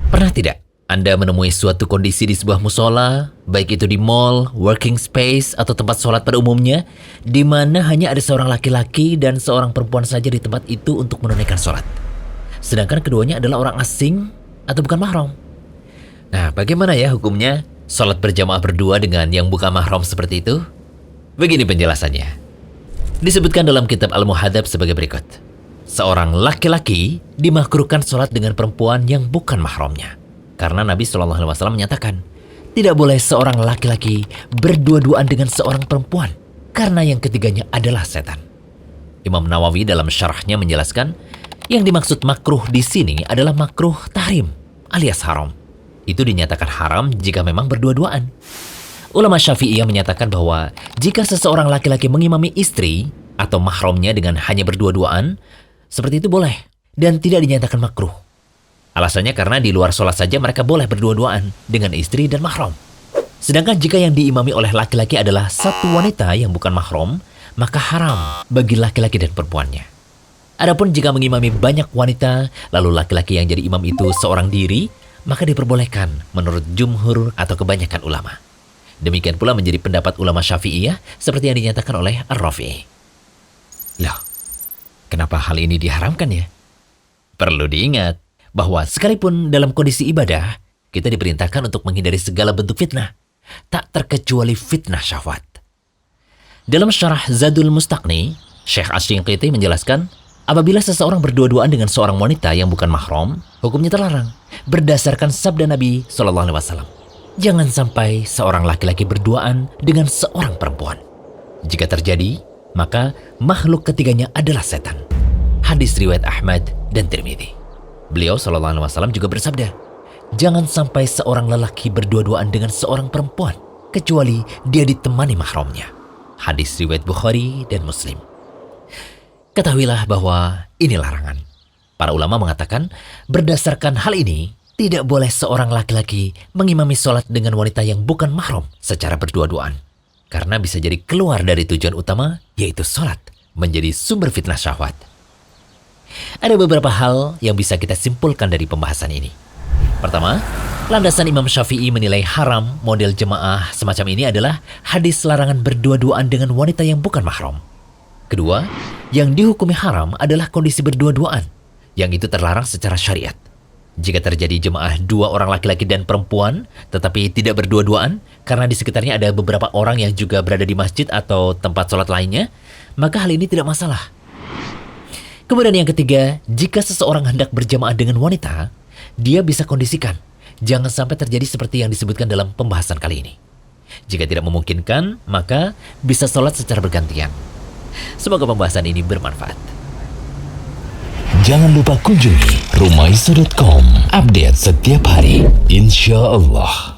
Pernah tidak Anda menemui suatu kondisi di sebuah musola, baik itu di mall, working space, atau tempat sholat pada umumnya, di mana hanya ada seorang laki-laki dan seorang perempuan saja di tempat itu untuk menunaikan sholat. Sedangkan keduanya adalah orang asing atau bukan mahram. Nah, bagaimana ya hukumnya sholat berjamaah berdua dengan yang bukan mahram seperti itu? Begini penjelasannya. Disebutkan dalam kitab Al-Muhadzab sebagai berikut. Seorang laki-laki dimakruhkan sholat dengan perempuan yang bukan mahramnya. Karena Nabi SAW menyatakan, tidak boleh seorang laki-laki berdua-duaan dengan seorang perempuan, karena yang ketiganya adalah setan. Imam Nawawi dalam syarahnya menjelaskan, yang dimaksud makruh di sini adalah makruh tahrim, alias haram. Itu dinyatakan haram jika memang berdua-duaan. Ulama Syafi'iyah menyatakan bahwa jika seseorang laki-laki mengimami istri atau mahramnya dengan hanya berdua-duaan, seperti itu boleh dan tidak dinyatakan makruh. Alasannya karena di luar sholat saja mereka boleh berdua-duaan dengan istri dan mahram. Sedangkan jika yang diimami oleh laki-laki adalah satu wanita yang bukan mahram, maka haram bagi laki-laki dan perempuannya. Adapun jika mengimami banyak wanita, lalu laki-laki yang jadi imam itu seorang diri, maka diperbolehkan menurut jumhur atau kebanyakan ulama. Demikian pula menjadi pendapat ulama Syafi'iyah seperti yang dinyatakan oleh Ar-Rafi'i. Loh, kenapa hal ini diharamkan ya? Perlu diingat bahwa sekalipun dalam kondisi ibadah, kita diperintahkan untuk menghindari segala bentuk fitnah, tak terkecuali fitnah syahwat. Dalam syarah Zadul Mustaqni, Syekh Asy-Shinqiti menjelaskan, apabila seseorang berdua-duaan dengan seorang wanita yang bukan mahram, hukumnya terlarang berdasarkan sabda Nabi SAW. Jangan sampai seorang laki-laki berduaan dengan seorang perempuan. Jika terjadi, maka makhluk ketiganya adalah setan. Hadis riwayat Ahmad dan Tirmidzi. Beliau SAW juga bersabda, jangan sampai seorang lelaki berdua-duaan dengan seorang perempuan, kecuali dia ditemani mahramnya. Hadis riwayat Bukhari dan Muslim. Ketahuilah bahwa ini larangan. Para ulama mengatakan, berdasarkan hal ini, tidak boleh seorang laki-laki mengimami sholat dengan wanita yang bukan mahram secara berdua-duaan. Karena bisa jadi keluar dari tujuan utama, yaitu sholat, menjadi sumber fitnah syahwat. Ada beberapa hal yang bisa kita simpulkan dari pembahasan ini. Pertama, landasan Imam Syafi'i menilai haram model jemaah semacam ini adalah hadis larangan berdua-duaan dengan wanita yang bukan mahram. Kedua, yang dihukumi haram adalah kondisi berdua-duaan, yang itu terlarang secara syariat. Jika terjadi jemaah dua orang laki-laki dan perempuan, tetapi tidak berdua-duaan, karena di sekitarnya ada beberapa orang yang juga berada di masjid atau tempat sholat lainnya, maka hal ini tidak masalah. Kemudian yang ketiga, jika seseorang hendak berjamaah dengan wanita, dia bisa kondisikan. Jangan sampai terjadi seperti yang disebutkan dalam pembahasan kali ini. Jika tidak memungkinkan, maka bisa sholat secara bergantian. Semoga pembahasan ini bermanfaat. Jangan lupa kunjungi rumaiso.com. Update setiap hari, insya Allah.